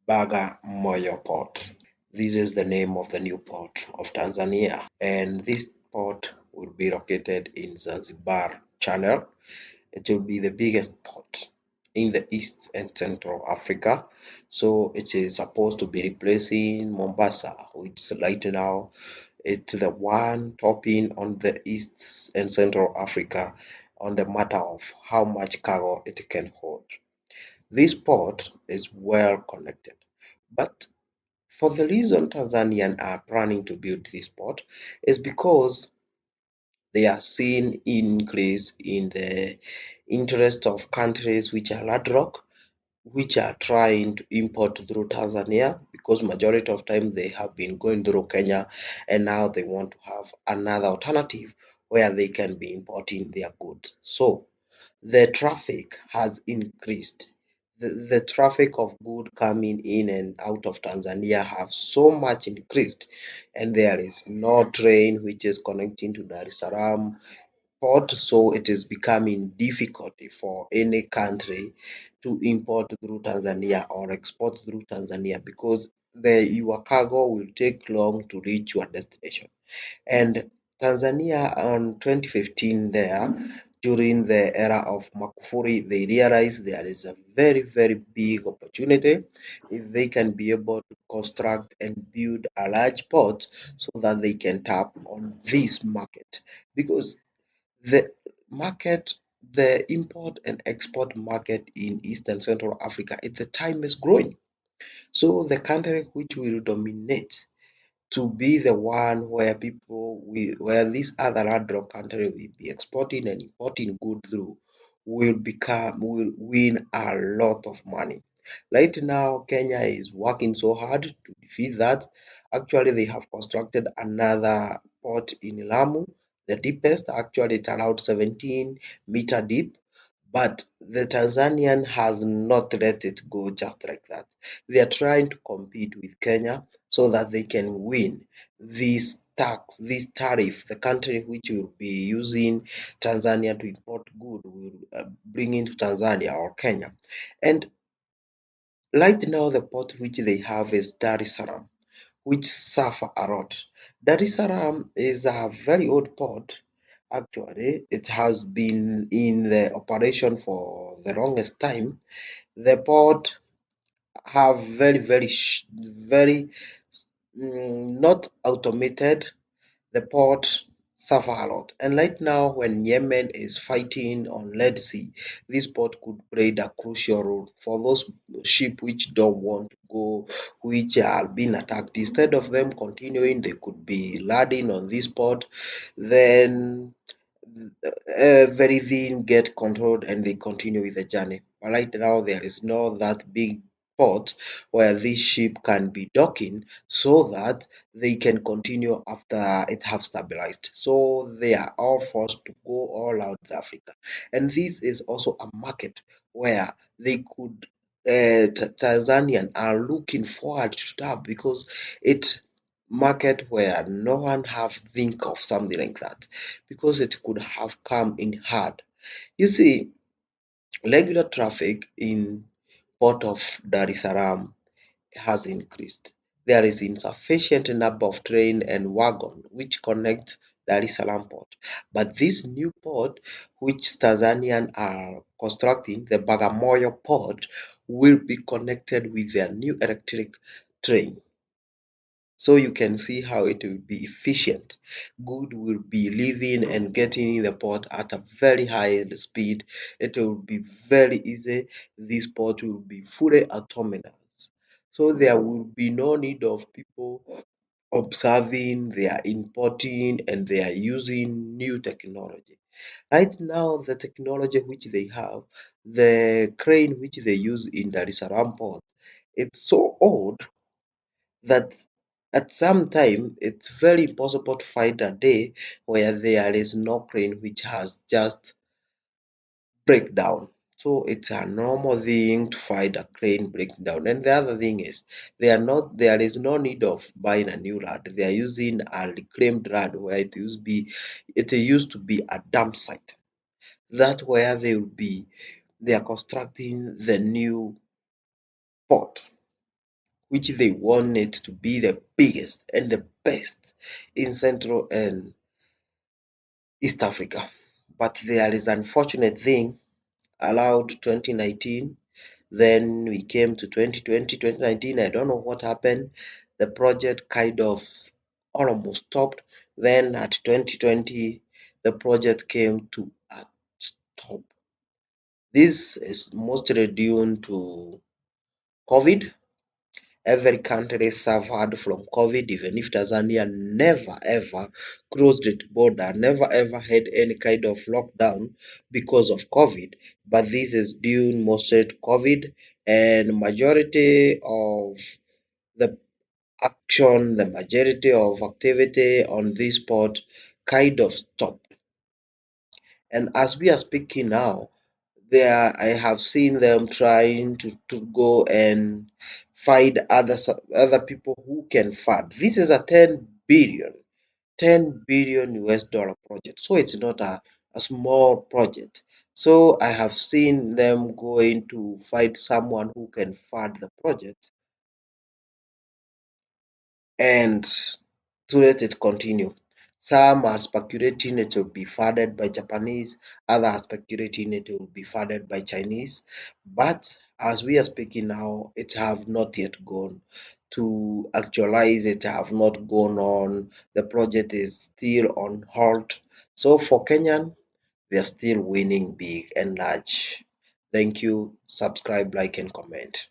Bagamoyo Port. This is the name of the new port of Tanzania, and this port will be located in Zanzibar Channel. It will be the biggest port in the East and Central Africa. So it is supposed to be replacing Mombasa, which right now it's the one topping on the East and Central Africa on the matter of how much cargo it can hold. This port is well connected, but for the reason Tanzanians are planning to build this port is because they are seeing increase in the interest of countries which are landlocked, which are trying to import through Tanzania because majority of time they have been going through Kenya, and now they want to have another alternative where they can be importing their goods. So the traffic has increased. The traffic of good coming in and out of Tanzania have so much increased, and there is no train which is connecting to Dar es Salaam port, so it is becoming difficult for any country to import through Tanzania or export through Tanzania because your cargo will take long to reach your destination. And Tanzania on 2015 there, during the era of Magufuli, they realized there is a very, very big opportunity if they can be able to construct and build a large port so that they can tap on this market. Because the market, the import and export market in East and Central Africa at the time is growing. So the country which will dominate to be the one where where this other landlocked country will be exporting and importing good through will win a lot of money. Right now, Kenya is working so hard to defeat that. Actually, they have constructed another port in Lamu, the deepest, actually it's around 17-meter deep. But the Tanzanian has not let it go just like that. They are trying to compete with Kenya so that they can win this tax, this tariff. The country which will be using Tanzania to import good will bring into Tanzania or Kenya. And right now, the port which they have is Dar es Salaam, which suffer a lot. Dar es Salaam is a very old port. Actually, it has been in the operation for the longest time. The port have very not automated. The port suffer a lot. And right now, when Yemen is fighting on Red Sea, this port could play a crucial role for those ships which don't want to go, which are being attacked. Instead of them continuing, they could be landing on this port. Then everything get controlled and they continue with the journey. But right now there is no that big port where this ship can be docking so that they can continue after it have stabilized. So they are all forced to go all out Africa. And this is also a market where they could Tanzanian are looking forward to tap because it market where no one have think of something like that because it could have come in hard. You see, regular traffic in port of Dar es Salaam has increased. There is insufficient number of train and wagon which connect Dar es Salaam port. But this new port, which Tanzanian are constructing, the Bagamoyo port, will be connected with their new electric train. So you can see how it will be efficient. Good will be leaving and getting in the port at a very high speed. It will be very easy. This port will be fully autonomous. So there will be no need of people observing, they are importing and they are using new technology. Right now, the technology which they have, the crane which they use in Dar es Salaam port, it's so old that at some time it's very impossible to find a day where there is no crane which has just breakdown. So it's a normal thing to find a crane breakdown. And the other thing is there is no need of buying a new rod. They are using a reclaimed rod where it used to be a dump site. That where they are constructing the new port. which they want it to be the biggest and the best in Central and East Africa. But there is an unfortunate thing allowed 2019. Then we came to 2020, 2019. I don't know what happened. The project kind of almost stopped. Then at 2020, the project came to a stop. This is mostly due to COVID. Every country suffered from COVID, even if Tanzania never ever closed its border, never ever had any kind of lockdown because of COVID. But this is due mostly to COVID, and majority of the action, the majority of activity on this port kind of stopped. And as we are speaking now, there I have seen them trying to go and find other people who can fund. This is a 10 billion US dollar project. So it's not a small project. So I have seen them going to find someone who can fund the project and to let it continue. Some are speculating it will be funded by Japanese, others are speculating it will be funded by Chinese. But as we are speaking now, it have not yet gone to actualize, it have not gone on. The project is still on hold. So for Kenyan, they are still winning big and large. Thank you. Subscribe, like, and comment.